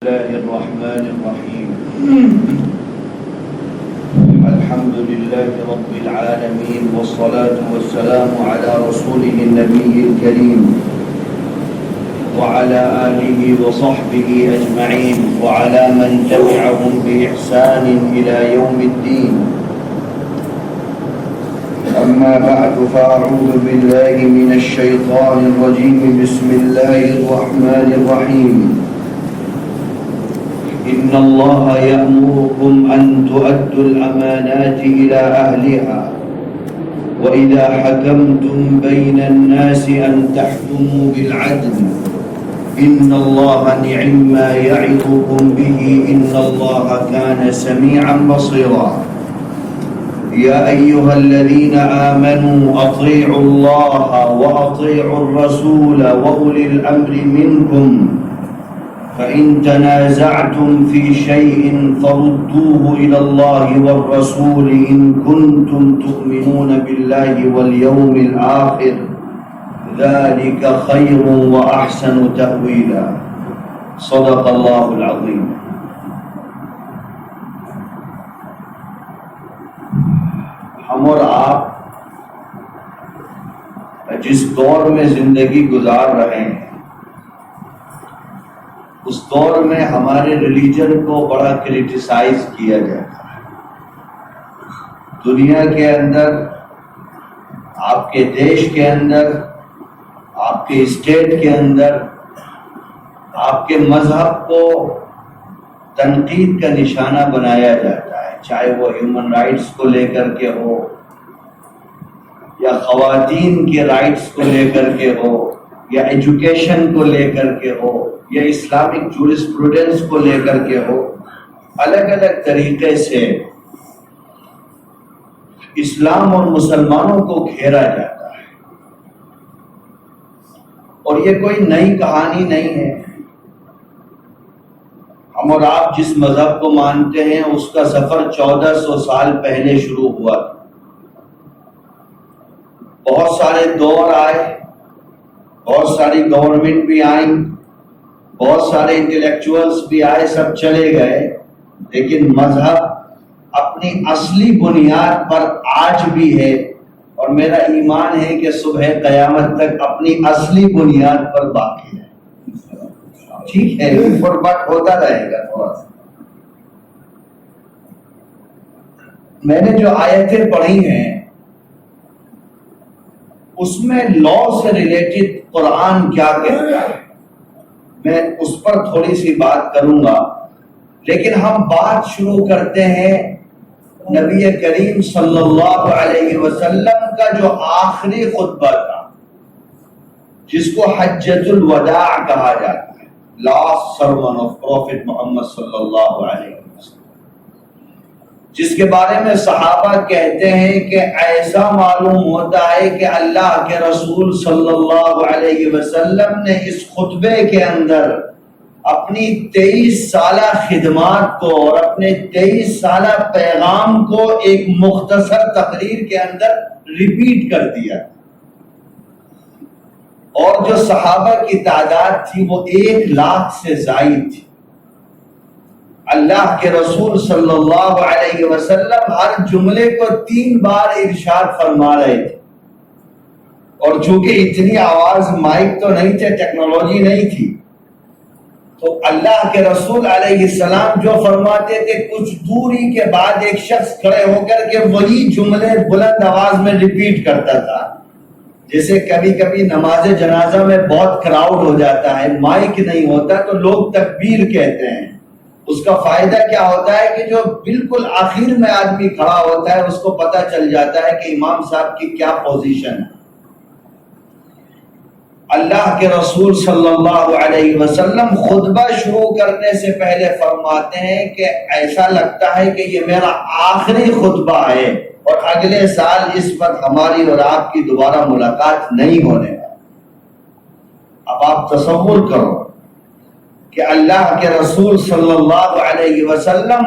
الله الرحمن الرحيم الحمد لله رب العالمين والصلاة والسلام على رسوله النبي الكريم وعلى آله وصحبه أجمعين وعلى من تبعهم بإحسان إلى يوم الدين. أما بعد فأعوذ بالله من الشيطان الرجيم. بسم الله الرحمن الرحيم. إن الله يأمركم أن تؤدوا الأمانات إلى أهلها وإذا حكمتم بين الناس أن تحكموا بالعدل إن الله نعم ما يعظكم به إن الله كان سميعا بصيرا. يا أيها الذين آمنوا أطيعوا الله وأطيعوا الرسول وأولي الأمر منكم فإن تنازعتم في شيء فردوه إلى الله والرسول إن كنتم تؤمنون بالله واليوم الآخر ذلك خير وأحسن تأويلا. صدق الله العظيم. ہم اور آپ جس دور میں زندگی گزار رہے ہیں اس دور میں ہمارے ریلیجن کو بڑا کرٹیسائز کیا جاتا ہے. دنیا کے اندر، آپ کے دیش کے اندر، آپ کے اسٹیٹ کے اندر آپ کے مذہب کو تنقید کا نشانہ بنایا جاتا ہے، چاہے وہ ہیومن رائٹس کو لے کر کے ہو یا خواتین کے رائٹس کو لے کر کے ہو یا ایجوکیشن کو لے کر کے ہو یا اسلامک جورسپروڈنس کو لے کر کے ہو. الگ الگ طریقے سے اسلام اور مسلمانوں کو گھیرا جاتا ہے اور یہ کوئی نئی کہانی نہیں ہے. ہم اور آپ جس مذہب کو مانتے ہیں اس کا سفر 1400 سال پہلے شروع ہوا تھا. بہت سارے دور آئے، بہت ساری گورنمنٹ بھی آئیں، بہت سارے انٹلیکچوئلس بھی آئے، سب چلے گئے، لیکن مذہب اپنی اصلی بنیاد پر آج بھی ہے اور میرا ایمان ہے کہ صبح قیامت تک اپنی اصلی بنیاد پر باقی ہے. ٹھیک ہے، اوپر بٹ ہوتا رہے گا تھوڑا سا. میں نے جو آیتیں پڑھی ہیں اس میں لا سے ریلیٹڈ قرآن کیا کہتا ہے میں اس پر تھوڑی سی بات کروں گا، لیکن ہم بات شروع کرتے ہیں نبی کریم صلی اللہ علیہ وسلم کا جو آخری خطبہ تھا جس کو حجۃ الوداع کہا جاتا ہے، لاسٹ سرمن آف پروفٹ محمد صلی اللہ علیہ وسلم، جس کے بارے میں صحابہ کہتے ہیں کہ ایسا معلوم ہوتا ہے کہ اللہ کے رسول صلی اللہ علیہ وسلم نے اس خطبے کے اندر اپنی 23 سالہ خدمات کو اور اپنے 23 سالہ پیغام کو ایک مختصر تقریر کے اندر ریپیٹ کر دیا، اور جو صحابہ کی تعداد تھی وہ 1,00,000 سے زائد تھی. اللہ کے رسول صلی اللہ علیہ وسلم ہر جملے کو 3 بار ارشاد فرما رہے تھے، اور چونکہ اتنی آواز، مائک تو نہیں تھے، ٹیکنالوجی نہیں تھی، تو اللہ کے رسول علیہ السلام جو فرماتے تھے کچھ دوری کے بعد ایک شخص کھڑے ہو کر کے وہی جملے بلند آواز میں ریپیٹ کرتا تھا. جیسے کبھی کبھی نماز جنازہ میں بہت کراؤڈ ہو جاتا ہے، مائک نہیں ہوتا تو لوگ تکبیر کہتے ہیں. اس کا فائدہ کیا ہوتا ہے کہ جو بالکل آخر میں آدمی کھڑا ہوتا ہے اس کو پتہ چل جاتا ہے کہ امام صاحب کی کیا پوزیشن ہے. اللہ کے رسول صلی اللہ علیہ وسلم خطبہ شروع کرنے سے پہلے فرماتے ہیں کہ ایسا لگتا ہے کہ یہ میرا آخری خطبہ ہے اور اگلے سال اس وقت ہماری اور آپ کی دوبارہ ملاقات نہیں ہونے والی. اب آپ تصور کرو کہ اللہ کے رسول صلی اللہ علیہ وسلم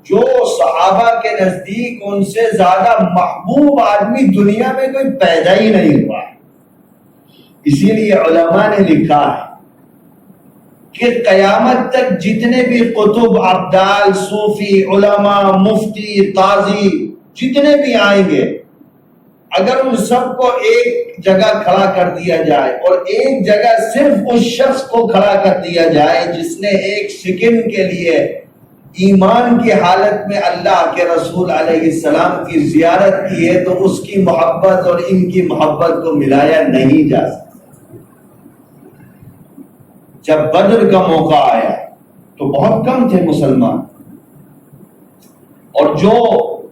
جو صحابہ کے نزدیک ان سے زیادہ محبوب آدمی دنیا میں کوئی پیدا ہی نہیں ہوا ہے. اسی لیے علماء نے لکھا ہے کہ قیامت تک جتنے بھی قطب، ابدال، صوفی، علماء، مفتی، قاضی جتنے بھی آئیں گے، اگر ان سب کو ایک جگہ کھڑا کر دیا جائے اور ایک جگہ صرف اس شخص کو کھڑا کر دیا جائے جس نے ایک سیکنڈ کے لیے ایمان کی حالت میں اللہ کے رسول علیہ السلام کی زیارت کی ہے، تو اس کی محبت اور ان کی محبت کو ملایا نہیں جا سکتا۔ جب بدر کا موقع آیا تو بہت کم تھے مسلمان، اور جو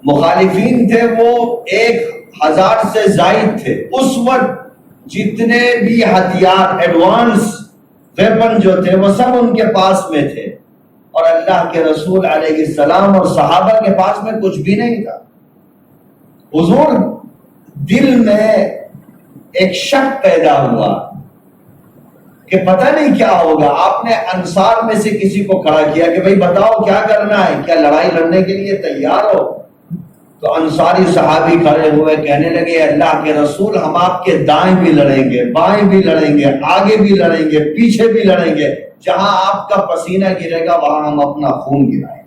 مخالفین تھے وہ 1000 سے زائد تھے۔ اس وقت جتنے بھی ہتھیار، ایڈوانس ویپن جو تھے وہ سب ان کے پاس میں تھے، اور اللہ کے رسول علیہ السلام اور صحابہ کے پاس میں کچھ بھی نہیں تھا۔ حضور دل میں ایک شک پیدا ہوا کہ پتہ نہیں کیا ہوگا۔ آپ نے انصار میں سے کسی کو کھڑا کیا کہ بھئی بتاؤ کیا کرنا ہے، کیا لڑائی لڑنے کے لیے تیار ہو؟ تو انصاری صحابی کھڑے ہوئے کہنے لگے اللہ کے رسول، ہم آپ کے دائیں بھی لڑیں گے، بائیں بھی لڑیں گے، آگے بھی لڑیں گے، پیچھے بھی لڑیں گے، جہاں آپ کا پسینہ گرے گا وہاں ہم اپنا خون گرائیں گے۔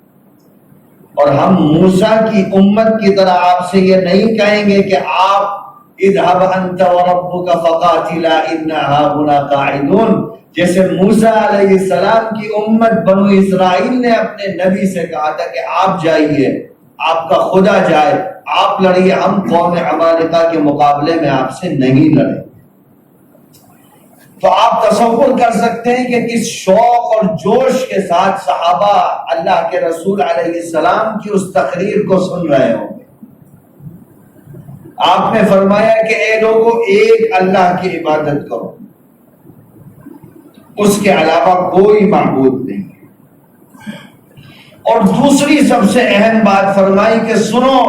اور ہم موسیٰ کی امت کی طرح آپ سے یہ نہیں کہیں گے کہ آپ اذهب انت وربك فقاتلا انا هاهنا قاعدون، جیسے موسیٰ علیہ السلام کی امت بنو اسرائیل نے اپنے نبی سے کہا تھا کہ آپ جائیے، آپ کا خدا جائے، آپ لڑیے، ہم قوم عمالقہ کے مقابلے میں آپ سے نہیں لڑیں۔ تو آپ تصور کر سکتے ہیں کہ کس شوق اور جوش کے ساتھ صحابہ اللہ کے رسول علیہ السلام کی اس تقریر کو سن رہے ہوں گے۔ آپ نے فرمایا کہ اے لوگوں، ایک اللہ کی عبادت کرو، اس کے علاوہ کوئی معبود نہیں ہے۔ اور دوسری سب سے اہم بات فرمائی کہ سنو،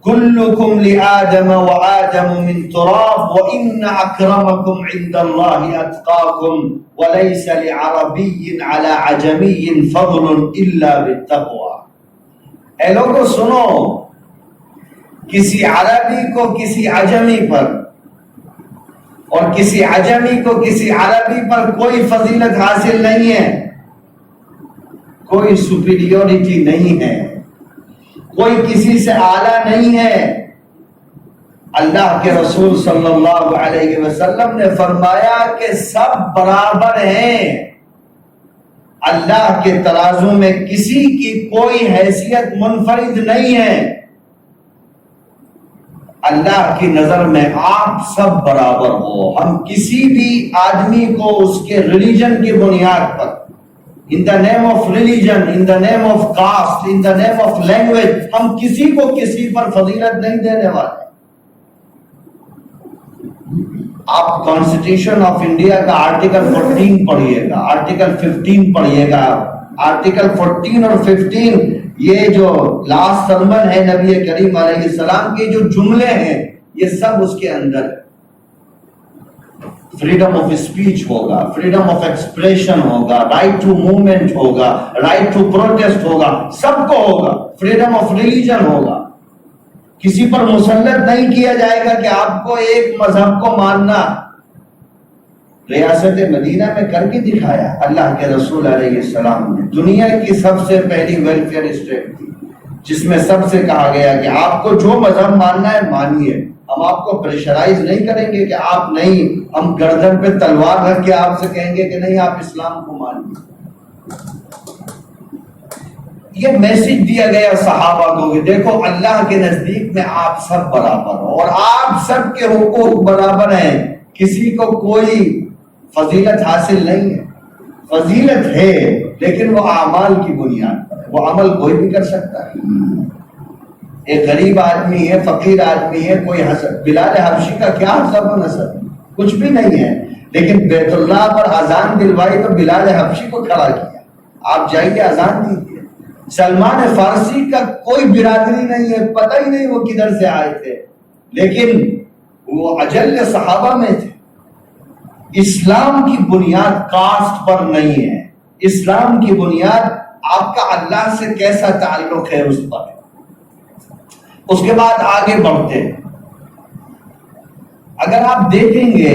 کلکم لآدم وآدم من تراب وإن أكرمكم عند الله أتقاكم وليس لعربي على عجمي فضل إلا بالتقوى۔ اے لوگوں سنو، کسی عربی کو کسی عجمی پر اور کسی عجمی کو کسی عربی پر کوئی فضیلت حاصل نہیں ہے، کوئی سپیریورٹی نہیں ہے، کوئی کسی سے اعلیٰ نہیں ہے۔ اللہ کے رسول صلی اللہ علیہ وسلم نے فرمایا کہ سب برابر ہیں، اللہ کے ترازو میں کسی کی کوئی حیثیت منفرد نہیں ہے۔ اللہ کی نظر میں آپ سب برابر ہو۔ ہم کسی بھی آدمی کو اس کے ریلیجن کی بنیاد پر، in the name of religion, in the name of caste, in the name of language، ہم کسی کو کسی پر فضیلت نہیں دینے والے۔ آپ کانسٹیٹیوشن آف انڈیا کا آرٹیکل 14 پڑھیے گا، آرٹیکل 15 پڑھیے گا۔ آرٹیکل 14 اور 15 یہ جو لاسٹ سرمن ہے نبی کریم علیہ السلام کے جو جملے ہیں یہ سب اس کے اندر ہے۔ فریڈم آف اسپیچ ہوگا، فریڈم آف ایکسپریشن ہوگا، رائٹ ٹو موومنٹ ہوگا، رائٹ ٹو پروٹیسٹ ہوگا، سب کو ہوگا۔ فریڈم آف ریلیجن ہوگا، کسی پر مسلط نہیں کیا جائے گا کہ آپ کو ایک مذہب کو ماننا۔ ریاست مدینہ میں کر کے دکھایا اللہ کے رسول علیہ السلام نے۔ دنیا کی سب سے پہلی ویلفیئر اسٹیٹ تھی جس میں سب سے کہا گیا کہ آپ کو جو مذہب ماننا ہے مانیے، ہم آپ کو پریشرائز نہیں کریں گے کہ آپ نہیں، ہم گردن پہ تلوار رکھ کے آپ سے کہیں گے کہ نہیں آپ اسلام کو مانیے۔ یہ میسج دیا گیا صحابہ کو کہ دیکھو اللہ کے نزدیک میں آپ سب برابر ہو اور آپ سب کے حقوق برابر ہیں، کسی کو کوئی فضیلت حاصل نہیں ہے۔ فضیلت ہے لیکن وہ اعمال کی بنیاد پر ہے، وہ عمل کوئی بھی کر سکتا ہے۔ ایک غریب آدمی ہے، فقیر آدمی ہے، کوئی حسب، بلال حبشی کا کیا حسب و نسب، کچھ بھی نہیں ہے، لیکن بیت اللہ پر اذان دلوائی تو بلال حبشی کو کھڑا کیا، آپ جائیے اذان دیجیے۔ سلمان فارسی کا کوئی برادری نہیں ہے، پتہ ہی نہیں وہ کدھر سے آئے تھے، لیکن وہ اجل صحابہ میں تھے۔ اسلام کی بنیاد کاسٹ پر نہیں ہے، اسلام کی بنیاد آپ کا اللہ سے کیسا تعلق ہے اس پر ہے۔ اس کے بعد آگے بڑھتے ہیں، اگر آپ دیکھیں گے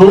2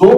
2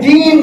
3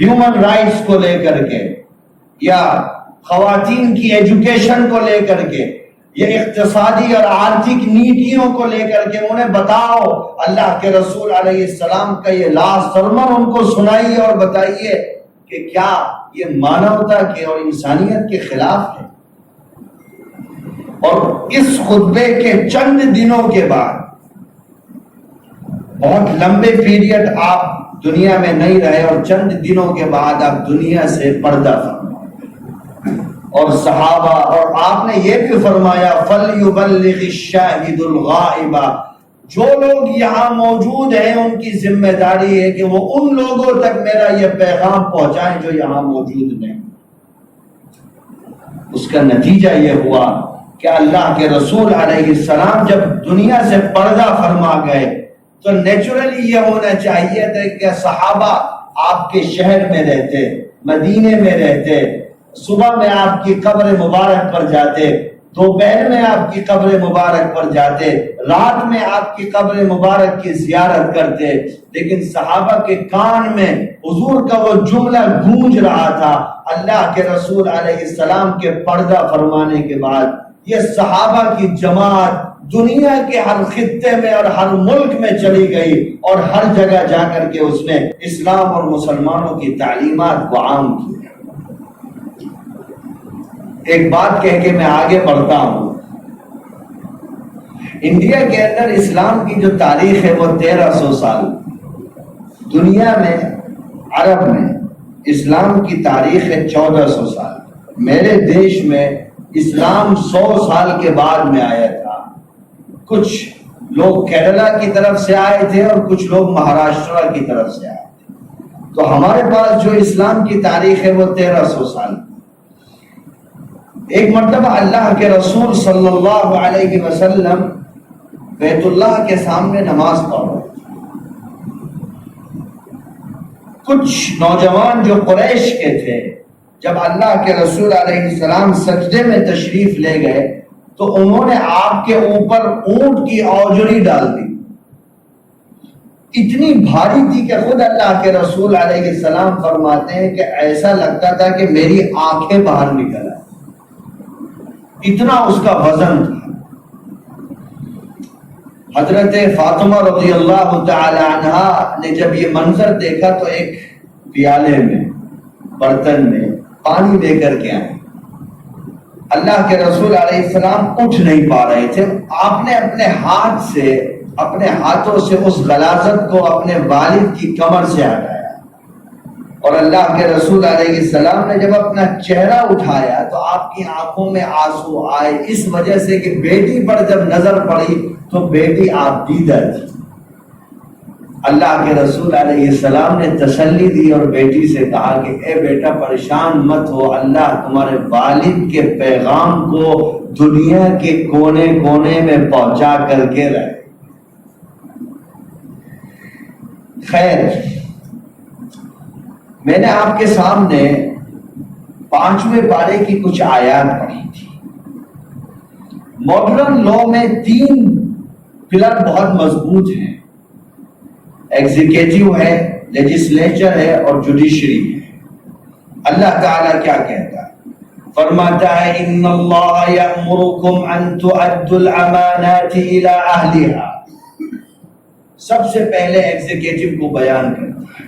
ہیومن رائٹس کو لے کر کے یا خواتین کی ایجوکیشن کو لے کر کے یا اقتصادی اور آرتھک نیتیوں کو لے کر کے انہیں بتاؤ، اللہ کے رسول علیہ السلام کا یہ لاسٹ سرمن ان کو سنائیے اور بتائیے کہ کیا یہ مانوتا کے اور انسانیت کے خلاف ہے۔ اور اس خطبے کے چند دنوں کے بعد، بہت لمبے پیریڈ آپ دنیا میں نہیں رہے اور چند دنوں کے بعد آپ دنیا سے پردہ فرمائے، اور صحابہ، اور آپ نے یہ بھی فرمایا فَلْيُبَلِّغِ الشَّاهِدُ الْغَائِبَ، جو لوگ یہاں موجود ہیں ان کی ذمہ داری ہے کہ وہ ان لوگوں تک میرا یہ پیغام پہنچائیں جو یہاں موجود نہیں۔ اس کا نتیجہ یہ ہوا کہ اللہ کے رسول علیہ السلام جب دنیا سے پردہ فرما گئے تو نیچرلی یہ ہونا چاہیے تھا کہ صحابہ آپ کے شہر میں رہتے، مدینے میں رہتے، صبح میں آپ کی قبر مبارک پر جاتے، دوپہر میں آپ کی قبر مبارک پر جاتے، رات میں آپ کی قبر مبارک کی زیارت کرتے، لیکن صحابہ کے کان میں حضور کا وہ جملہ گونج رہا تھا اللہ کے رسول علیہ السلام کے پردہ فرمانے کے بعد یہ صحابہ کی جماعت دنیا کے ہر خطے میں اور ہر ملک میں چلی گئی اور ہر جگہ جا کر کے اس نے اسلام اور مسلمانوں کی تعلیمات کو عام کیا۔ ایک بات کہہ کے میں آگے بڑھتا ہوں، انڈیا کے اندر اسلام کی جو تاریخ ہے وہ 1300 سال، دنیا میں عرب میں اسلام کی تاریخ ہے 1400 سال۔ میرے دیش میں اسلام 100 سال کے بعد میں آیا تھا، کچھ لوگ کیرلا کی طرف سے آئے تھے اور کچھ لوگ مہاراشٹر کی طرف سے آئے تھے، تو ہمارے پاس جو اسلام کی تاریخ ہے وہ 1300 سال۔ ایک مرتبہ اللہ کے رسول صلی اللہ علیہ وسلم بیت اللہ کے سامنے نماز پڑھ رہے تھے، کچھ نوجوان جو قریش کے تھے جب اللہ کے رسول علیہ السلام سجدے میں تشریف لے گئے تو انہوں نے آپ کے اوپر اونٹ کی اوجڑی ڈال دی، اتنی بھاری تھی کہ خود اللہ کے رسول علیہ السلام فرماتے ہیں کہ ایسا لگتا تھا کہ میری آنکھیں باہر نکل آئیں، اتنا اس کا وزن تھا۔ حضرت فاطمہ رضی اللہ تعالی عنہا نے جب یہ منظر دیکھا تو ایک پیالے میں، برتن میں پانی لے کر کے آئے، اللہ کے رسول علیہ السلام اٹھ نہیں پا رہے تھے، آپ نے اپنے ہاتھوں سے اس غلاظت کو اپنے والد کی کمر سے ہٹایا، اور اللہ کے رسول علیہ السلام نے جب اپنا چہرہ اٹھایا تو آپ کی آنکھوں میں آنسو آئے، اس وجہ سے کہ بیٹی پر جب نظر پڑی تو بیٹی آپ دیدہ تھی۔ اللہ کے رسول علیہ السلام نے تسلی دی اور بیٹی سے کہا کہ اے بیٹا پریشان مت ہو، اللہ تمہارے والد کے پیغام کو دنیا کے کونے کونے میں پہنچا کر کے رہے۔ خیر، میں نے آپ کے سامنے 5ویں پارے کی کچھ آیات پڑھی تھی۔ ماڈرن لا میں 3 پلر بہت مضبوط ہیں، ایگزیکٹو ہے، لیجسلیچر ہے اور جوڈیشری ہے۔ اللہ تعالیٰ کیا کہتا ہے؟ فرماتا ہے ان اللہ یأمرکم ان تؤدوا الامانات الی اہلہا، سب سے پہلے ایگزیکٹو کو بیان کرتا ہے۔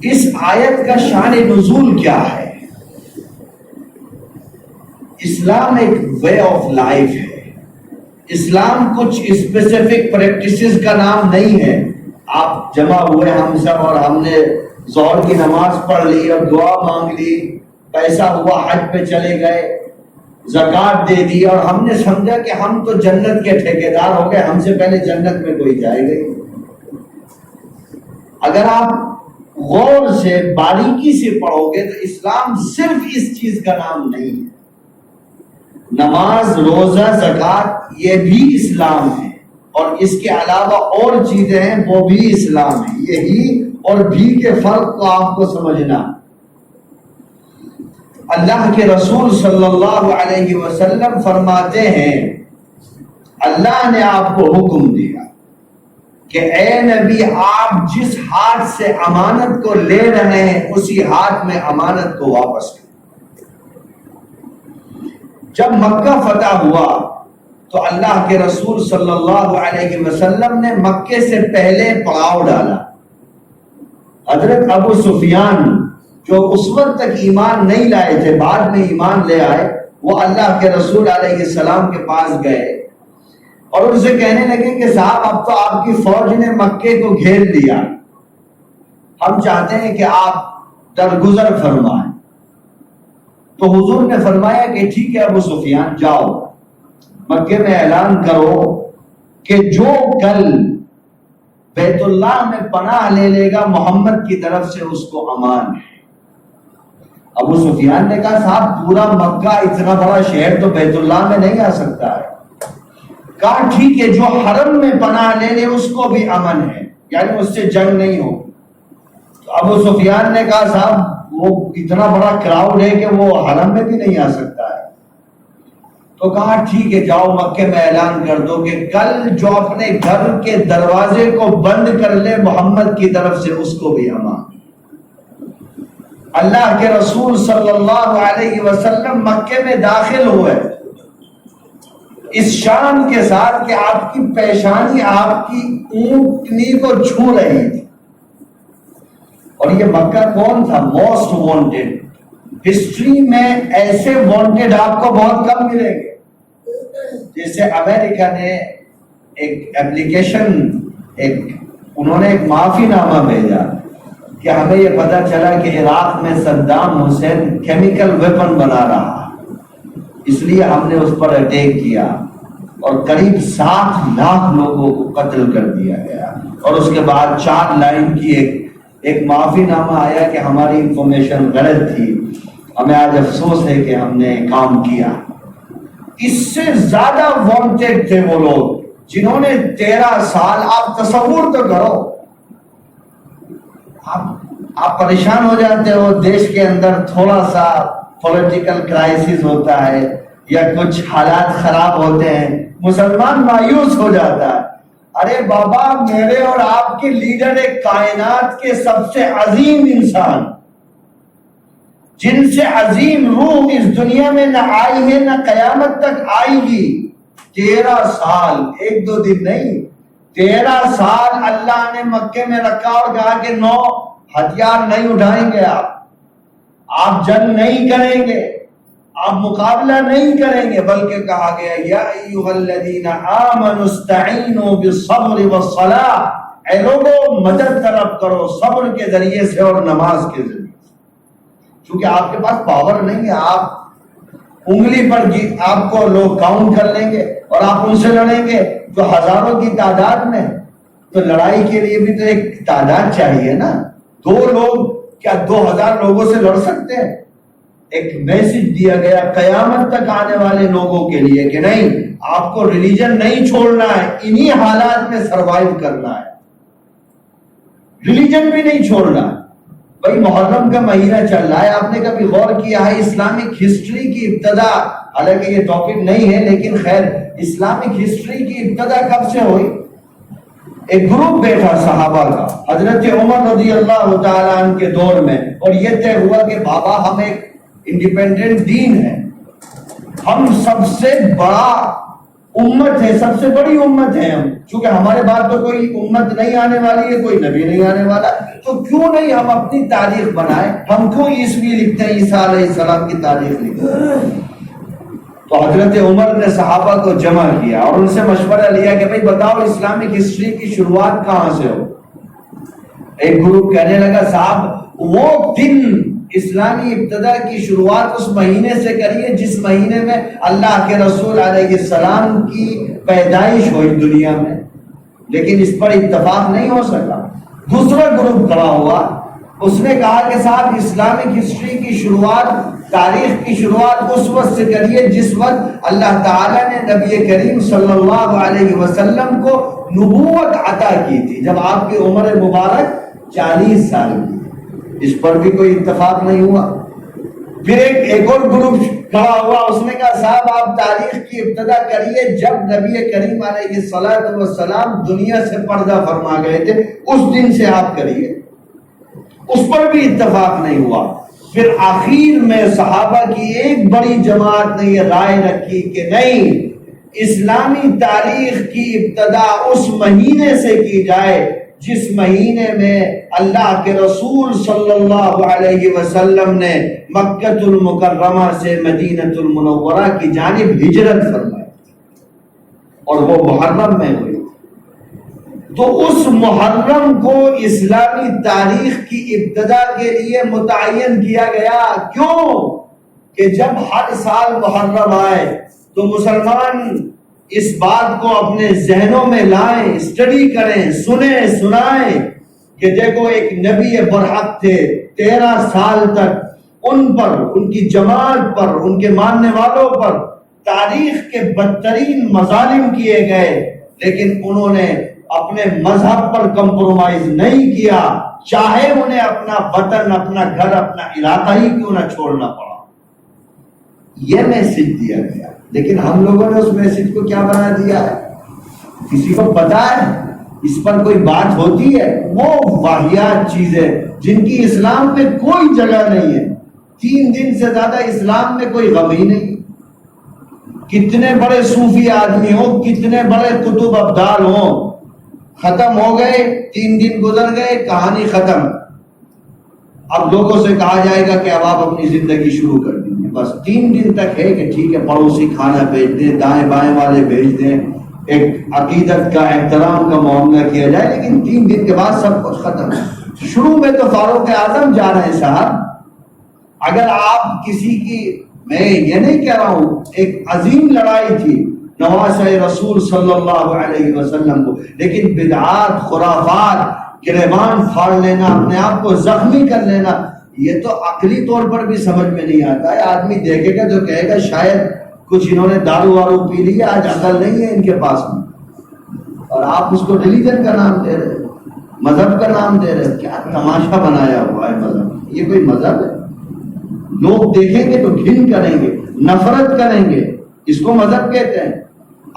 اس آیت کا شان نزول کیا ہے؟ اسلام ایک وے آف لائف ہے، اسلام کچھ اسپیسیفک پریکٹسز کا نام نہیں ہے۔ آپ جمع ہوئے ہم سب اور ہم نے ظہر کی نماز پڑھ لی اور دعا مانگ لی، پیسہ ہوا حج پہ چلے گئے، زکوٰۃ دے دی اور ہم نے سمجھا کہ ہم تو جنت کے ٹھیکیدار ہو گئے، ہم سے پہلے جنت میں کوئی جائے گا۔ اگر آپ غور سے باریکی سے پڑھو گے تو اسلام صرف اس چیز کا نام نہیں ہے، نماز، روزہ، زکوٰۃ یہ بھی اسلام ہے، اور اس کے علاوہ اور چیزیں ہیں وہ بھی اسلام ہے۔ یہی اور بھی کے فرق کو آپ کو سمجھنا۔ اللہ کے رسول صلی اللہ علیہ وسلم فرماتے ہیں اللہ نے آپ کو حکم دیا کہ اے نبی آپ جس ہاتھ سے امانت کو لے رہے ہیں اسی ہاتھ میں امانت کو واپس کریں۔ جب مکہ فتح ہوا تو اللہ کے رسول صلی اللہ علیہ وسلم نے مکے سے پہلے پڑاؤ ڈالا۔ حضرت ابو سفیان جو اس وقت تک ایمان نہیں لائے تھے، بعد میں ایمان لے آئے، وہ اللہ کے رسول علیہ السلام کے پاس گئے اور ان سے کہنے لگے کہ صاحب اب تو آپ کی فوج نے مکے کو گھیر لیا، ہم چاہتے ہیں کہ آپ درگزر فرمائیں۔ تو حضور نے فرمایا کہ ٹھیک ہے ابو سفیان جاؤ مکے میں اعلان کرو کہ جو کل بیت اللہ میں پناہ لے لے گا محمد کی طرف سے اس کو امان ہے۔ ابو سفیان نے کہا صاحب پورا مکہ اتنا بڑا شہر تو بیت اللہ میں نہیں آ سکتا ہے۔ کہا ٹھیک ہے جو حرم میں پناہ لے لے اس کو بھی امن ہے، یعنی اس سے جنگ نہیں ہوگی۔ تو ابو سفیان نے کہا صاحب وہ اتنا بڑا کراؤڈ ہے کہ وہ حرم میں بھی نہیں آ سکتا ہے۔ تو کہا ٹھیک ہے جاؤ مکے میں اعلان کر دو کہ کل جو اپنے گھر کے دروازے کو بند کر لے محمد کی طرف سے اس کو بھی امان۔ اللہ کے رسول صلی اللہ علیہ وسلم مکے میں داخل ہوئے اس شان کے ساتھ کہ آپ کی پیشانی آپ کی اونٹنی کو چھو رہی تھی۔ اور یہ مکہ کون تھا؟ Most wanted. ہسٹری میں ایسے وانٹڈ آپ کو بہت کم ملیں گے۔ جیسے امریکہ نے ایک ایپلیکیشن انہوں نے ایک معافی نامہ بھیجا کہ ہمیں یہ پتا چلا کہ عراق میں صدام حسین کیمیکل ویپن بنا رہا، اس لیے ہم نے اس پر اٹیک کیا اور قریب 7 لاکھ لوگوں کو قتل کر دیا گیا۔ اور اس کے بعد 4 لائن کی ایک معافی نامہ آیا کہ ہماری انفارمیشن غلط تھی، ہمیں آج افسوس ہے کہ ہم نے کام کیا۔ اس سے زیادہ وانٹڈ تھے وہ لوگ جنہوں نے 13 سال، آپ تصور تو کرو، آپ پریشان ہو جاتے ہو، دیش کے اندر تھوڑا سا پولیٹیکل کرائسس ہوتا ہے یا کچھ حالات خراب ہوتے ہیں، مسلمان مایوس ہو جاتا ہے۔ ارے بابا میرے اور آپ کے لیڈر ایک کائنات کے سب سے عظیم انسان، جن سے عظیم روح اس دنیا میں نہ آئی ہے نہ قیامت تک آئے گی، 13 سال، 1-2 دن نہیں، 13 سال اللہ نے مکے میں رکھا اور کہا کہ 9 ہتھیار نہیں اٹھائیں گے، آپ جنگ نہیں کریں گے، آپ مقابلہ نہیں کریں گے، بلکہ کہا گیا یا ایھا الذین آمنوا استعینوا بالصبر والصلاۃ، اے لوگوں مدد طلب کرو صبر کے ذریعے سے اور نماز کے ذریعے سے۔ کیونکہ آپ کے پاس پاور نہیں ہے، آپ انگلی پر آپ کو لوگ کاؤنٹ کر لیں گے اور آپ ان سے لڑیں گے جو ہزاروں کی تعداد میں، تو لڑائی کے لیے بھی تو ایک تعداد چاہیے نا۔ 2 لوگ کیا 2000 لوگوں سے لڑ سکتے ہیں؟ ایک میسج دیا گیا قیامت تک آنے والے لوگوں کے لیے کہ نہیں، آپ کو ریلیجن نہیں چھوڑنا ہے، انہی حالات میں سروائیو کرنا ہے، ریلیجن بھی نہیں چھوڑنا ہے۔ بھائی محرم کا مہینہ چل رہا ہے، آپ نے کبھی غور کیا ہے اسلامک ہسٹری کی ابتدا، حالانکہ یہ ٹاپک نہیں ہے لیکن خیر، اسلامک ہسٹری کی ابتدا کب سے ہوئی؟ ایک گروپ بیٹھا صحابہ کا حضرت عمر رضی اللہ تعالیٰ عنہ کے دور میں، اور یہ طے ہوا کہ بابا ہم ایک انڈیپینڈنٹ دین ہے، ہم سب سے بڑا امت ہے، سب سے بڑی امت ہے ہم، چونکہ ہمارے بعد تو کوئی امت نہیں آنے والی ہے، کوئی نبی نہیں آنے والا، تو کیوں نہیں ہم اپنی تاریخ بنائیں، ہم کیوں عیسوی لکھتے ہیں، عیسیٰ علیہ السلام کی تاریخ لکھتے ہیں۔ تو حضرت عمر نے صحابہ کو جمع کیا اور ان سے مشورہ لیا کہ بھائی بتاؤ اسلامک ہسٹری کی شروعات کہاں سے ہو؟ ایک گروپ کہنے لگا صاحب وہ دن اسلامی ابتدا کی شروعات اس مہینے سے کریے جس مہینے میں اللہ کے رسول علیہ السلام کی پیدائش ہوئی دنیا میں، لیکن اس پر اتفاق نہیں ہو سکا۔ دوسرا گروپ کھڑا ہوا، اس نے کہا کہ صاحب اسلامک ہسٹری کی شروعات، تاریخ کی شروعات اس وقت سے کریے جس وقت اللہ تعالیٰ نے نبی کریم صلی اللہ علیہ وسلم کو نبوت عطا کی تھی، جب آپ کی عمر مبارک 40 سال کی۔ اس پر بھی کوئی اتفاق نہیں ہوا۔ پھر ایک اور گروپ کھڑا ہوا، اس نے کہا صاحب آپ تاریخ کی ابتدا کریے جب نبی کریم علیہ الصلوۃ والسلام دنیا سے پردہ فرما گئے تھے، اس دن سے آپ کریے۔ اس پر بھی اتفاق نہیں ہوا۔ پھر آخر میں صحابہ کی ایک بڑی جماعت نے یہ رائے رکھی کہ نہیں، اسلامی تاریخ کی ابتدا اس مہینے سے کی جائے جس مہینے میں اللہ کے رسول صلی اللہ علیہ وسلم نے مکہ المکرمہ سے مدینہ المنورہ کی جانب ہجرت فرمائی اور وہ محرم میں ہوئی۔ تو اس محرم کو اسلامی تاریخ کی ابتدا کے لیے متعین کیا گیا۔ کیوں؟ کہ جب ہر سال محرم آئے تو مسلمان اس بات کو اپنے ذہنوں میں لائیں، اسٹڈی کریں، سنیں، سنائیں کہ دیکھو ایک نبی برحق تھے، 13 سال تک ان پر، ان کی جماعت پر، ان کے ماننے والوں پر تاریخ کے بدترین مظالم کیے گئے، لیکن انہوں نے اپنے مذہب پر کمپرومائز نہیں کیا، چاہے انہیں اپنا وطن، اپنا گھر، اپنا علاقہ ہی کیوں نہ چھوڑنا پڑا۔ یہ میسج دیا گیا، لیکن ہم لوگوں نے اس میسج کو کیا بنا دیا ہے؟ کسی کو پتا ہے اس پر کوئی بات ہوتی ہے؟ وہ واہیات چیزیں جن کی اسلام میں کوئی جگہ نہیں ہے۔ 3 دن سے زیادہ اسلام میں کوئی غم ہی نہیں۔ کتنے بڑے صوفی آدمی ہوں، کتنے بڑے کتب ابدال ہوں، ختم ہو گئے، 3 دن گزر گئے، کہانی ختم۔ اب لوگوں سے کہا جائے گا کہ اب آپ اپنی زندگی شروع کر دیجیے، بس 3 دن تک ہے کہ ٹھیک ہے پڑوسی کھانا بھیج دیں، دائیں بائیں والے بھیج دیں، ایک عقیدت کا احترام کا معاملہ کیا جائے، لیکن 3 دن کے بعد سب کچھ ختم۔ شروع میں تو فاروق اعظم جا رہے ہیں صاحب۔ اگر آپ کسی کی، میں یہ نہیں کہہ رہا ہوں، ایک عظیم لڑائی تھی نواسہ رسول صلی اللہ علیہ وسلم کو، لیکن بدعات، خرافات، گریبان پھاڑ لینا، اپنے آپ کو زخمی کر لینا، یہ تو عقلی طور پر بھی سمجھ میں نہیں آتا ہے۔ آدمی دیکھے گا تو کہے گا شاید کچھ انہوں نے دارو وارو پی لی ہے، آج عقل نہیں ہے ان کے پاس میں، اور آپ اس کو ریلیجن کا نام دے رہے، مذہب کا نام دے رہے۔ کیا تماشا بنایا ہوا ہے مذہب؟ یہ کوئی مذہب ہے؟ لوگ دیکھیں گے تو گھن کریں گے، نفرت کریں گے، اس کو مذہب کہتے ہیں۔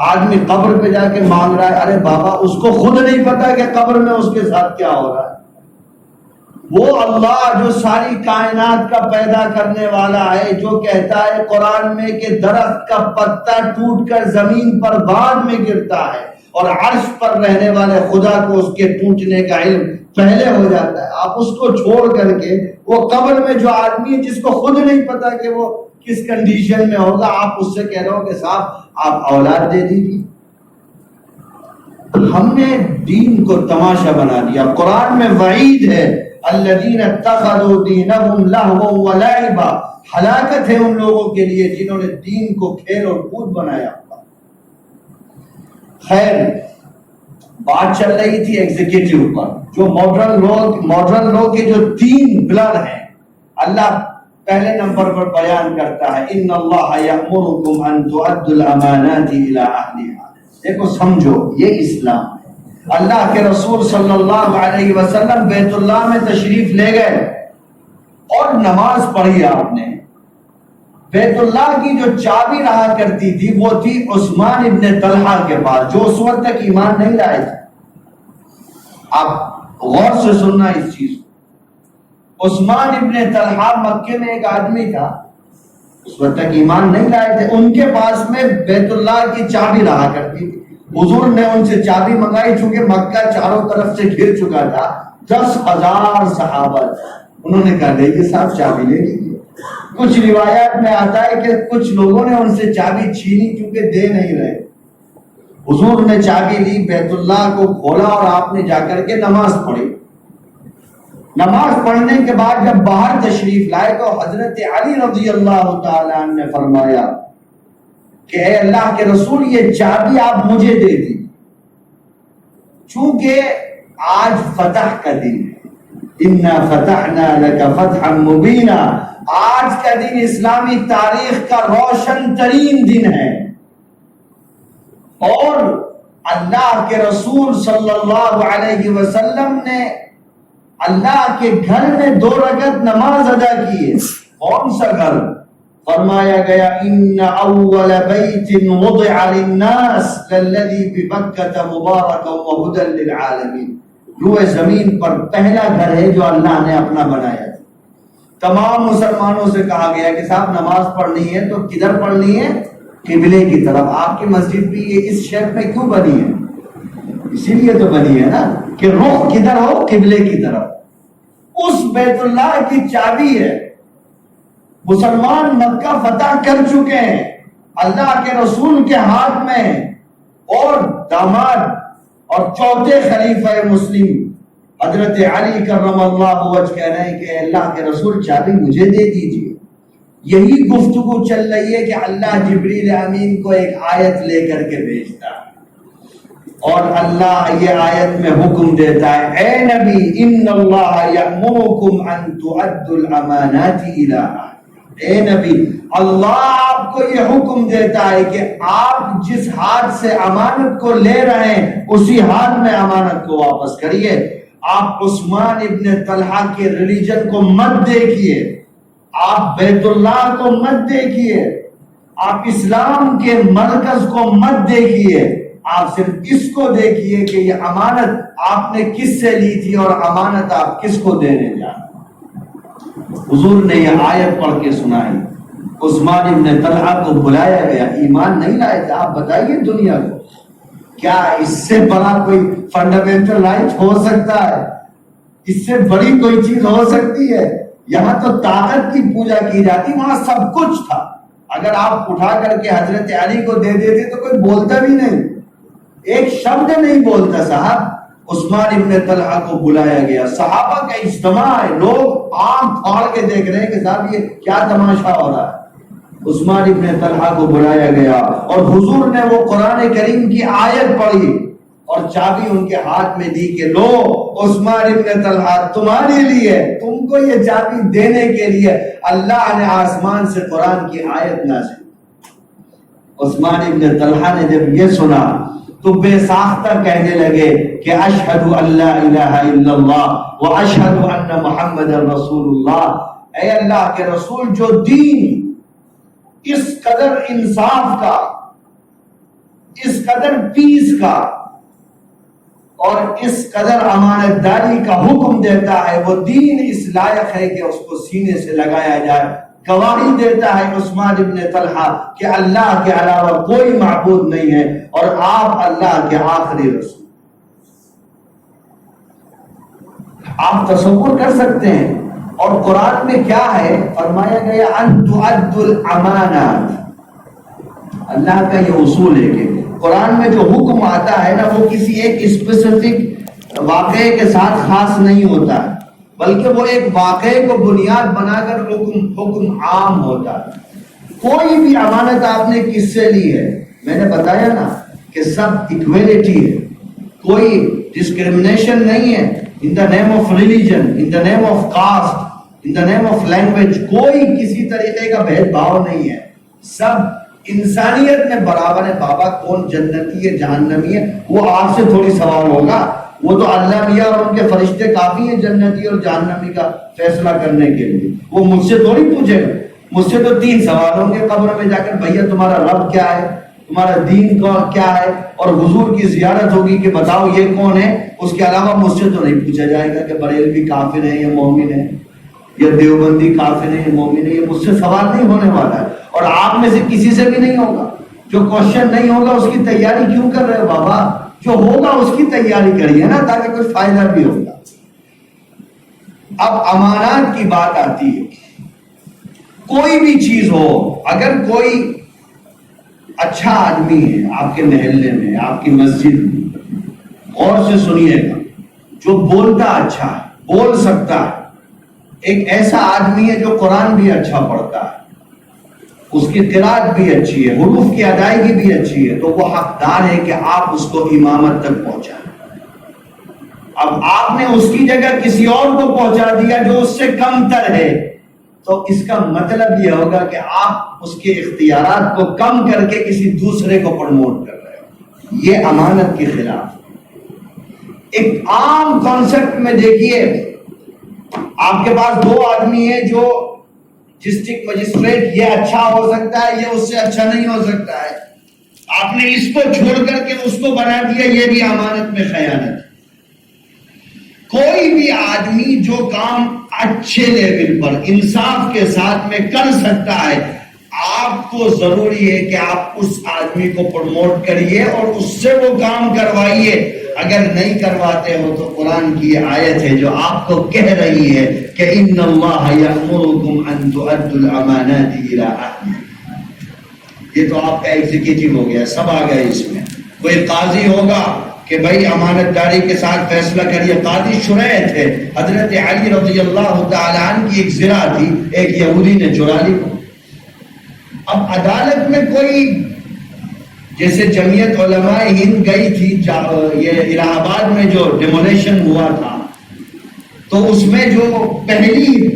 آدمی قبر پہ جا کے مانگ رہا ہے، ارے بابا اس کو خود نہیں پتا کہ قبر میں اس کے ساتھ کیا ہو رہا ہے۔ وہ اللہ جو ساری کائنات کا پیدا کرنے والا ہے، جو کہتا ہے قرآن میں کہ درخت کا پتا ٹوٹ کر زمین پر بعد میں گرتا ہے، اور عرش پر رہنے والے خدا کو اس کے ٹوٹنے کا علم پہلے ہو جاتا ہے، آپ اس کو چھوڑ کر کے وہ قبر میں جو آدمی ہے جس کو خود نہیں پتا کہ وہ کس کنڈیشن میں ہوگا، آپ اس سے کہہ رہے ہو کہ صاحب آپ اولاد دے دیجیے۔ ہم نے دین کو تماشا بنا دیا۔ قرآن میں وعید ہے، الذین اتخذوا دینہم لہوا ولعبا، ہلاکت ہے ان لوگوں کے لیے جنہوں نے دین کو کھیل اور کود بنایا۔ خیر، بات چل رہی تھی ایگزیکٹو پر، جو ماڈرن لو کے جو 3 پلر ہیں، اللہ پہلے نمبر پر بیان کرتا ہے ان اللہ یأمرکم ان تؤدوا الامانات الی اہلہا۔ دیکھو سمجھو، یہ اسلام ہے۔ اللہ کے رسول صلی اللہ علیہ وسلم بیت اللہ میں تشریف لے گئے اور نماز پڑھی آپ نے۔ بیت اللہ کی جو چابی رہا کرتی تھی وہ تھی عثمان ابن طلحہ کے پاس، جو اس وقت تک ایمان نہیں لائے تھے۔ آپ غور سے سننا اس چیز کو۔ عثمان ابن طلحہ مکے میں ایک آدمی تھا، اس وقت تک ایمان نہیں لائے تھے، ان کے پاس میں بیت اللہ کی چابی رہا کرتی تھی۔ حضور نے ان سے چابی منگائی، چونکہ مکہ چاروں طرف سے گھر چکا تھا، 10,000 صحابہ، انہوں نے کہا یہ صاحب چابی لے لیجیے۔ کچھ روایات میں آتا ہے کہ کچھ لوگوں نے ان سے چابی چھینی کیونکہ دے نہیں رہے۔ حضور نے چابی لی، بیت اللہ کو کھولا اور آپ نے جا کر کے نماز پڑھی۔ نماز پڑھنے کے بعد جب باہر تشریف لائے تو حضرت علی رضی اللہ تعالیٰ عنہ نے فرمایا کہ اے اللہ کے رسول، یہ چابی آپ مجھے دے دی، چونکہ آج فتح کا دن ہے، انا فتحنا لک فتحا مبینا، آج کا دن اسلامی تاریخ کا روشن ترین دن ہے، اور اللہ کے رسول صلی اللہ علیہ وسلم نے اللہ کے گھر میں 2 رکعت نماز ادا کی ہے، کون سا گھر؟ فرمایا گیا ان اول بیت وضع للناس للذی ببکۃ مبارکا وہدی للعالمین، روئے زمین پر پہلا گھر ہے جو اللہ نے اپنا بنایا تھا۔ تمام مسلمانوں سے کہا گیا کہ صاحب نماز پڑھنی ہے تو کدھر پڑھنی ہے؟ قبلے کی طرف۔ آپ کی مسجد بھی یہ اس شیپ میں کیوں بنی ہے؟ اسی لیے تو بنی ہے نا کہ رخ کدھر ہو؟ قبلے کی طرف۔ اس بیت اللہ کی چابی ہے۔ مسلمان مکہ فتح کر چکے ہیں، اللہ کے رسول کے ہاتھ میں، اور داماد اور چوتھے خلیفہ مسلم حضرت علی کرم اللہ وجہ کہہ رہے ہیں کہ اللہ کے رسول چابی مجھے دے دیجیے۔ یہی گفتگو چل رہی ہے کہ اللہ جبریل امین کو ایک آیت لے کر کے بھیجتا ہے، اور اللہ یہ آیت میں حکم دیتا ہے اے نبی ان اللہ یأمرکم ان تؤدوا الامانات الی اہلہا۔ اے نبی، اللہ آپ کو یہ حکم دیتا ہے کہ آپ جس ہاتھ سے امانت کو لے رہے ہیں اسی ہاتھ میں امانت کو واپس کریے۔ آپ عثمان ابن طلحہ کے ریلیجن کو مت دیکھیے، آپ بیت اللہ کو مت دیکھیے، آپ اسلام کے مرکز کو مت دیکھیے، آپ صرف اس کو دیکھیے کہ یہ امانت آپ نے کس سے لی تھی اور امانت آپ کس کو دینے جا رہے ہیں۔ حضور نے یہ آیت پڑھ کے سنائی، عثمان ابن طلحہ کو بلایا گیا، ایمان نہیں لائے تھے، آپ بتائیے دنیا کو کیا اس سے بڑا کوئی فنڈامنٹل رائٹ ہو سکتا ہے؟ اس سے بڑی کوئی چیز ہو سکتی ہے؟ یہاں تو طاقت کی پوجا کی جاتی، وہاں سب کچھ تھا۔ اگر آپ اٹھا کر کے حضرت علی کو دے دیتے تو کوئی بولتا بھی نہیں، ایک شبد نہیں بولتا۔ صاحب عثمان ابن طلحہ کو بلایا گیا، صحابہ کا اجتماع ہے، لوگ آنکھ پھاڑ کے دیکھ رہے ہیں کہ صاحب یہ کیا تماشا ہو رہا ہے۔ عثمان ابن طلحہ کو بلایا گیا اور حضور نے وہ قرآن کریم کی آیت پڑھی اور چابی ان کے ہاتھ میں دی کہ لو عثمان ابن طلحہ تمہارے لیے، تم کو یہ چابی دینے کے لیے اللہ نے آسمان سے قرآن کی آیت نازل۔ عثمان ابن طلحہ نے جب یہ سنا تو بے ساختہ کہنے لگے کہ اشہد ان لا الہ الا اللہ و اشہد ان محمد رسول اللہ۔ اے اللہ کے رسول، جو دین اس قدر انصاف کا، اس قدر پیس کا اور اس قدر امانت داری کا حکم دیتا ہے، وہ دین اس لائق ہے کہ اس کو سینے سے لگایا جائے۔ گواہی دیتا ہے عثمان ابن طلحہ کہ اللہ کے علاوہ کوئی معبود نہیں ہے اور آپ اللہ کے آخری رسول۔ آپ تصور کر سکتے ہیں، اور قرآن میں کیا ہے؟ فرمایا گیا ان تؤدوا الامانات۔ اللہ کا یہ اصول ہے کہ قرآن میں جو حکم آتا ہے نا، وہ کسی ایک اسپیسیفک واقعے کے ساتھ خاص نہیں ہوتا ہے، بلکہ وہ ایک واقعے کو بنیاد بنا کر حکم عام ہوتا ہے۔ کوئی بھی امانت آپ نے کس سے لی ہے، میں نے بتایا نا کہ سب ایکویلٹی ہے، کوئی ڈسکریمنیشن نہیں ہے۔ in the name of religion, in the name of caste, in the name of language، کوئی کسی طریقے کا بھید بھاؤ نہیں ہے، سب انسانیت میں برابر ہے۔ بابا کون جنتی ہے جہنمی ہے وہ آپ سے تھوڑی سوال ہوگا، وہ تو اللہ میاں اور ان کے فرشتے کافی ہیں جنتی اور جہنمی کا فیصلہ کرنے کے لیے، وہ مجھ سے تھوڑی پوچھے گا۔ مجھ سے تو 3 سوال ہوں گے قبر میں جا کر، بھیا تمہارا رب کیا ہے، تمہارا دین کیا ہے، اور حضور کی زیارت ہوگی کہ بتاؤ یہ کون ہے۔ اس کے علاوہ مجھ سے تو نہیں پوچھا جائے گا کہ بریلوی کافر ہے یا مومن ہے، یا دیوبندی کافر ہے یا مومن ہے، یہ مجھ سے سوال نہیں ہونے والا ہے، اور آپ میں سے کسی سے بھی نہیں ہوگا۔ جو کوشچن نہیں ہوگا اس کی تیاری کیوں کر رہے ہو بابا؟ جو ہوگا اس کی تیاری کریے نا، تاکہ کوئی فائدہ بھی ہوگا۔ اب امانات کی بات آتی ہے، کوئی بھی چیز ہو، اگر کوئی اچھا آدمی ہے آپ کے محلے میں، آپ کی مسجد میں، غور سے سنیے گا، جو بولتا اچھا ہے، بول سکتا ہے، ایک ایسا آدمی ہے جو قرآن بھی اچھا پڑھتا ہے، اس کی قرات بھی اچھی ہے، حروف کی ادائیگی بھی اچھی ہے، تو وہ حقدار ہے کہ آپ اس کو امامت تک پہنچائیں۔ اب آپ نے اس کی جگہ کسی اور کو پہنچا دیا جو اس سے کم تر ہے، تو اس کا مطلب یہ ہوگا کہ آپ اس کے اختیارات کو کم کر کے کسی دوسرے کو پروموٹ کر رہے ہو۔ یہ امانت کے خلاف۔ ایک عام کانسیپٹ میں دیکھیے، آپ کے پاس 2 آدمی ہیں جو ڈسٹرکٹ مجسٹریٹ یہ اچھا ہو سکتا ہے، یہ اس سے اچھا نہیں ہو سکتا ہے، آپ نے اس کو چھوڑ کر کے اس کو بنا دیا، یہ بھی امانت میں خیانت۔ کوئی بھی آدمی جو کام اچھے لیول پر انصاف کے ساتھ میں کر سکتا ہے، آپ کو ضروری ہے کہ آپ اس آدمی کو پروموٹ کریے اور اس سے وہ کام کروائیے۔ اگر نہیں کرواتے ہو تو قرآن کی یہ آیت ہے جو آپ کو کہہ رہی ہے کہ ان اللہ یأمرکم ان تؤدوا الامانات الی اہلہا۔ یہ تو آپ کا ایگزیکٹو ہو گیا، سب آ گئے اس میں۔ کوئی قاضی ہوگا کہ بھائی امانت داری کے ساتھ فیصلہ کریے۔ قاضی شریع تھے، حضرت علی رضی اللہ تعالی عنہ کی ایک زرہ تھی، ایک یہودی نے چرا لی۔ اب عدالت میں کوئی، جیسے جمعیت علماء ہند گئی تھی، یہ الہ آباد میں جو ڈیمولیشن ہوا تھا، تو اس میں جو پہلی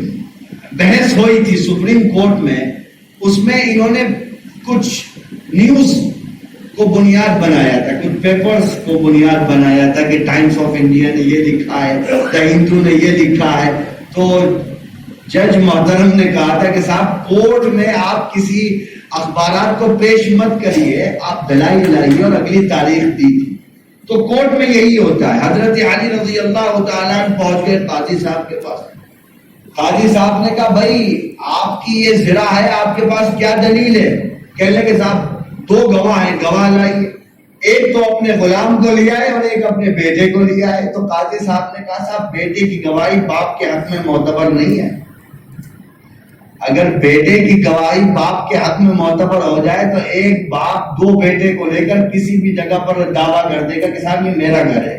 بحث ہوئی تھی سپریم کورٹ میں، اس میں انہوں نے کچھ نیوز کو بنیاد بنایا تھا، کچھ پیپرز کو بنیاد بنایا تھا کہ ٹائمز آف انڈیا نے یہ لکھا ہے، دا ہندو نے یہ لکھا ہے۔ تو جج محترم نے کہا تھا کہ صاحب کورٹ میں آپ کسی اخبارات کو پیش مت کریے، آپ دلائل لائیے، اور اگلی تاریخ دی تھی۔ تو کورٹ میں یہی ہوتا ہے۔ حضرت علی رضی اللہ تعالیٰ عنہ پہنچ گئے قاضی صاحب کے پاس۔ قاضی صاحب نے کہا بھائی آپ کی یہ زرہ ہے، آپ کے پاس کیا دلیل ہے؟ کہنے لگے صاحب دو گواہ ہیں، گواہ لائیے۔ ایک تو اپنے غلام کو لیا ہے اور ایک اپنے بیٹے کو لیا ہے۔ تو قاضی صاحب نے کہا صاحب بیٹے کی گواہی باپ کے حق میں معتبر نہیں ہے۔ اگر بیٹے کی گواہی باپ کے حق میں معتبر ہو جائے تو ایک باپ دو بیٹے کو لے کر کسی بھی جگہ پر دعویٰ کر دے گا کہ صاحب یہ میرا گھر ہے۔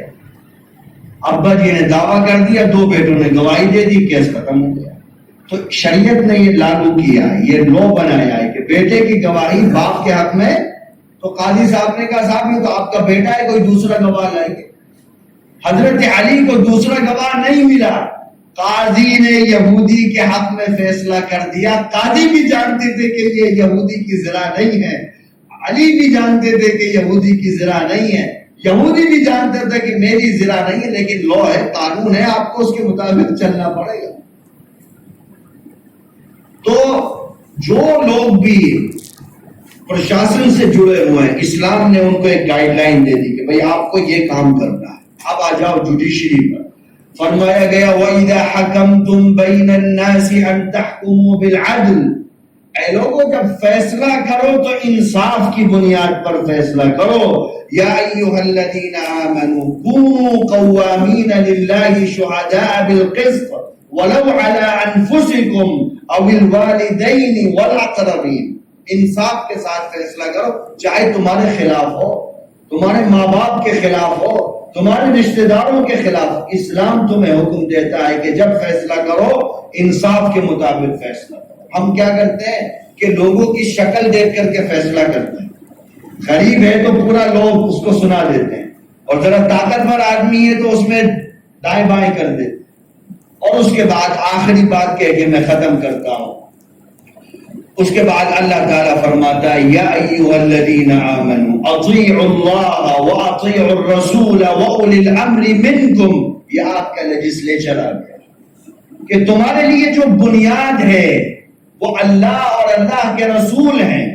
ابا جی نے دعویٰ کر دیا، دو بیٹوں نے گواہی دے دی، کیس ختم ہو گیا۔ تو شریعت نے یہ لاگو کیا، یہ لو بنایا ہے کہ بیٹے کی گواہی باپ کے حق میں۔ تو قاضی صاحب نے کہا صاحب یہ تو آپ کا بیٹا ہے، کوئی دوسرا گواہ لائیں گے۔ حضرت علی کو دوسرا گواہ نہیں ملا، قاضی نے یہودی کے حق میں فیصلہ کر دیا۔ قاضی بھی جانتے تھے کہ یہ یہودی کی زرہ نہیں ہے، علی بھی جانتے تھے کہ یہودی کی زرہ نہیں ہے، یہودی بھی جانتے تھے کہ میری زرہ نہیں ہے، لیکن لو ہے، قانون ہے، آپ کو اس کے مطابق چلنا پڑے گا۔ تو جو لوگ بھی پرشاسن سے جڑے ہوئے ہیں، اسلام نے ان کو ایک گائیڈ لائن دے دی کہ بھئی آپ کو یہ کام کرنا ہے۔ اب آ جاؤ جوڈیشری پر۔ فرمایا گیا وَإِذَا حَكَمْتُمْ بَيْنَ النَّاسِ أَن تَحْكُمُوا بِالْعَدْلِ، اے لوگوں جب فیصلہ کرو تو انصاف کی بنیاد پر فیصلہ کرو۔ یا ایھا الذین آمنوا کونوا قوامین للہ شہداء بالقسط ولو علی انفسکم او الوالدین والاقربین، انصاف کے ساتھ فیصلہ کرو، چاہے تمہارے خلاف ہو، تمہارے ماں باپ کے خلاف ہو، تمہارے رشتہ داروں کے خلاف۔ اسلام تمہیں حکم دیتا ہے کہ جب فیصلہ کرو انصاف کے مطابق فیصلہ کرو۔ ہم کیا کرتے ہیں کہ لوگوں کی شکل دیکھ کر کے فیصلہ کرتے ہیں، غریب ہے تو پورا لوگ اس کو سنا دیتے ہیں، اور ذرا طاقتور آدمی ہے تو اس میں دائیں بائیں کر دیتے، اور اس کے بعد آخری بات کہہ کے میں ختم کرتا ہوں۔ اس کے بعد اللہ تعالیٰ فرماتا ہے یا ایھا الذین آمنوا اطیعوا اللہ واطیعوا الرسول واولی الامر منکم، یہ آپ کا لیجسلیچر آ گیا کہ تمہارے لیے جو بنیاد ہے وہ اللہ اور اللہ کے رسول ہیں۔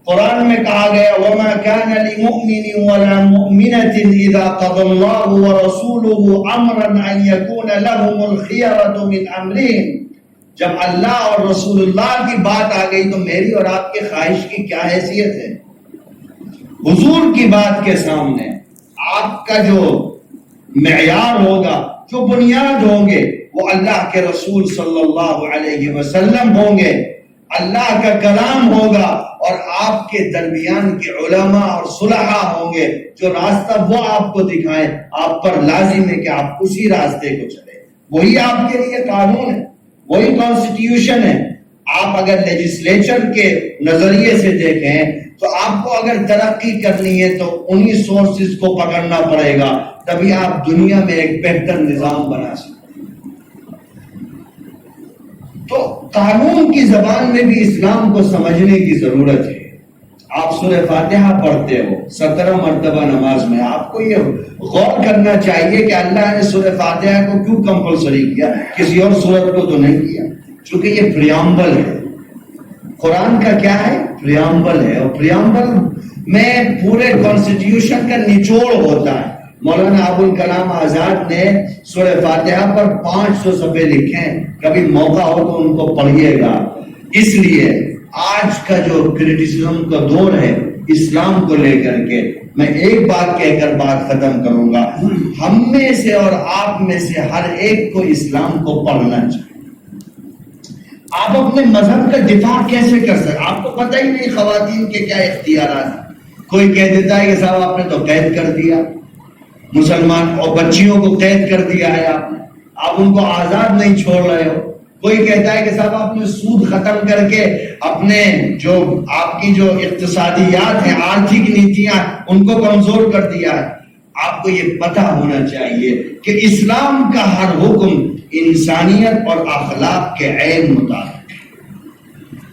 قرآن میں کہا گیا وما كان لمؤمن ولا مؤمنة اذا قضى الله ورسوله امرا ان يكون لهم الخيرة من امرهم، جب اللہ اور رسول اللہ کی بات آ گئی تو میری اور آپ کے خواہش کی کیا حیثیت ہے؟ حضور کی بات کے سامنے آپ کا جو معیار ہوگا، جو بنیاد ہوں گے، وہ اللہ کے رسول صلی اللہ علیہ وسلم ہوں گے، اللہ کا کلام ہوگا، اور آپ کے درمیان کے علماء اور صلحاء ہوں گے جو راستہ وہ آپ کو دکھائیں۔ آپ پر لازم ہے کہ آپ اسی راستے کو چلیں، وہی آپ کے لیے قانون ہے، وہی کانسٹیٹیوشن ہے۔ آپ اگر لیجسلیچر کے نظریے سے دیکھیں تو آپ کو اگر ترقی کرنی ہے تو انہی سورسز کو پکڑنا پڑے گا، تبھی آپ دنیا میں ایک بہتر نظام بنا سکتے ہیں۔ تو قانون کی زبان میں بھی اسلام کو سمجھنے کی ضرورت ہے۔ آپ سورہ فاتحہ پڑھتے ہو 17 مرتبہ نماز میں، آپ کو یہ غور کرنا چاہیے کہ اللہ نے سورہ فاتحہ کو کیوں کمپلسری کیا، کسی اور سورت کو تو نہیں کیا۔ چونکہ یہ پریامبل ہے، قرآن کا کیا ہے؟ پریامبل ہے، اور پریامبل میں پورے کانسٹیٹیوشن کا نچوڑ ہوتا ہے۔ مولانا ابوالکلام آزاد نے سورہ فاتحہ پر 500 صفحے لکھے ہیں، کبھی موقع ہو تو ان کو پڑھیے گا۔ اس لیے آج کا جو کرٹیسزم کا دور ہے اسلام کو لے کر کے، میں ایک بات کہہ کر بات ختم کروں گا، ہم میں سے اور آپ میں سے ہر ایک کو اسلام کو پڑھنا چاہیے۔ آپ اپنے مذہب کا دفاع کیسے کر سکتے؟ آپ کو پتہ ہی نہیں خواتین کے کیا اختیارات ہیں۔ کوئی کہہ دیتا ہے کہ صاحب آپ نے تو قید کر دیا مسلمان، اور بچیوں کو قید کر دیا ہے آپ نے، آپ ان کو آزاد نہیں چھوڑ رہے ہو۔ کوئی کہتا ہے کہ صاحب آپ نے سود ختم کر کے اپنے جو آپ کی جو اقتصادیات ہیں، آرتھک نیتیاں، ان کو کمزور کر دیا ہے۔ آپ کو یہ پتہ ہونا چاہیے کہ اسلام کا ہر حکم انسانیت اور اخلاق کے عین مطابق ہے۔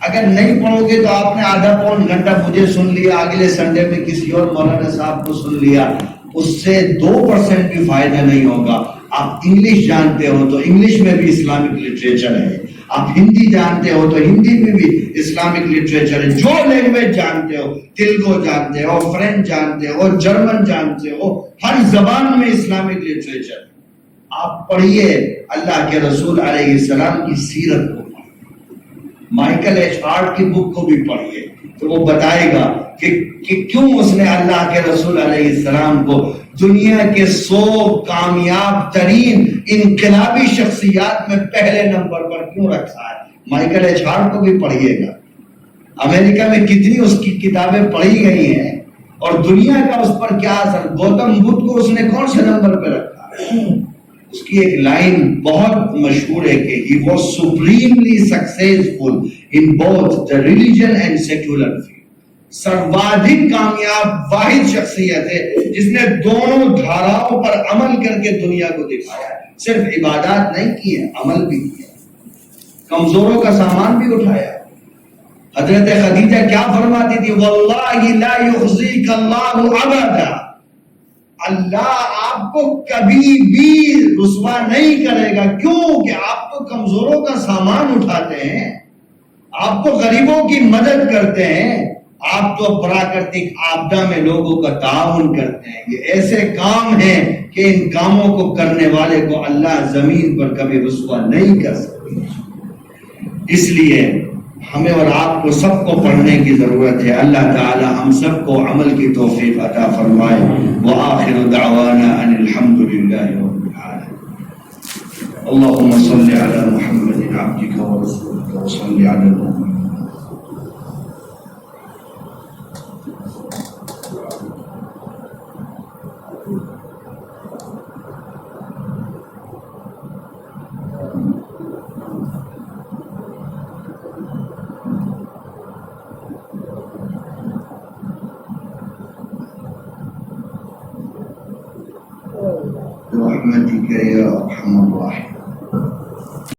اگر نہیں پڑھو گے تو آپ نے آدھا پون گھنٹہ مجھے سن لیا، اگلے سنڈے میں کسی اور مولانا صاحب کو سن لیا، اس سے 2% بھی فائدہ نہیں ہوگا۔ آپ انگلش جانتے ہو تو انگلش میں بھی اسلامک لٹریچر ہے، آپ ہندی جانتے ہو تو ہندی میں بھی اسلامک لٹریچر ہے، جو لینگویج جانتے ہو، تیلگو جانتے ہو، فرینچ جانتے ہو، جرمن جانتے ہو، ہر زبان میں اسلامک لٹریچر ہے۔ آپ پڑھیے اللہ کے رسول علیہ السلام کی سیرت کو، مائیکل ایچ ہارٹ کی بک کو بھی پڑھیے تو وہ بتائے گا کہ کیوں اس نے اللہ کے رسول علیہ السلام کو دنیا کے 100 کامیاب ترین انقلابی شخصیات میں پہلے نمبر پر کیوں رکھا ہے۔ مائیکل ایچ ہارٹ کو بھی پڑھیے گا، امریکہ میں کتنی اس کی کتابیں پڑھی گئی ہیں اور دنیا کا اس پر کیا اثر۔ گوتم بدھ کو اس نے کون سے نمبر پہ رکھا ہے؟ اس کی ایک لائن بہت مشہور ہے کہ he was supremely successful in both the religion and secular field۔ سروادھک کامیاب واحد شخصیت ہے جس نے دونوں دھاراؤں پر عمل کر کے دنیا کو دکھایا، صرف عبادات نہیں کی ہے، عمل بھی کیا، کمزوروں کا سامان بھی اٹھایا۔ حضرت خدیجہ کیا فرماتی تھی؟ واللہ لا یخزیک اللہ ابدا، اللہ آپ کو کبھی بھی رسوا نہیں کرے گا۔ کیوں کہ آپ تو کمزوروں کا سامان اٹھاتے ہیں، آپ تو غریبوں کی مدد کرتے ہیں، آپ تو پراکرتک آپدا میں لوگوں کا تعاون کرتے ہیں۔ یہ ایسے کام ہیں کہ ان کاموں کو کرنے والے کو اللہ زمین پر کبھی رسوا نہیں کر سکتے۔ اس لیے ہمیں اور آپ کو سب کو پڑھنے کی ضرورت ہے۔ اللہ تعالی ہم سب کو عمل کی توفیق عطا فرمائے۔ وآخر دعوانا ان الحمد للہ رب العالمین۔ اللهم صل على محمد عبدك ورسولك وصل على المؤمنين۔ برحمتك يا ارحم الراحمين۔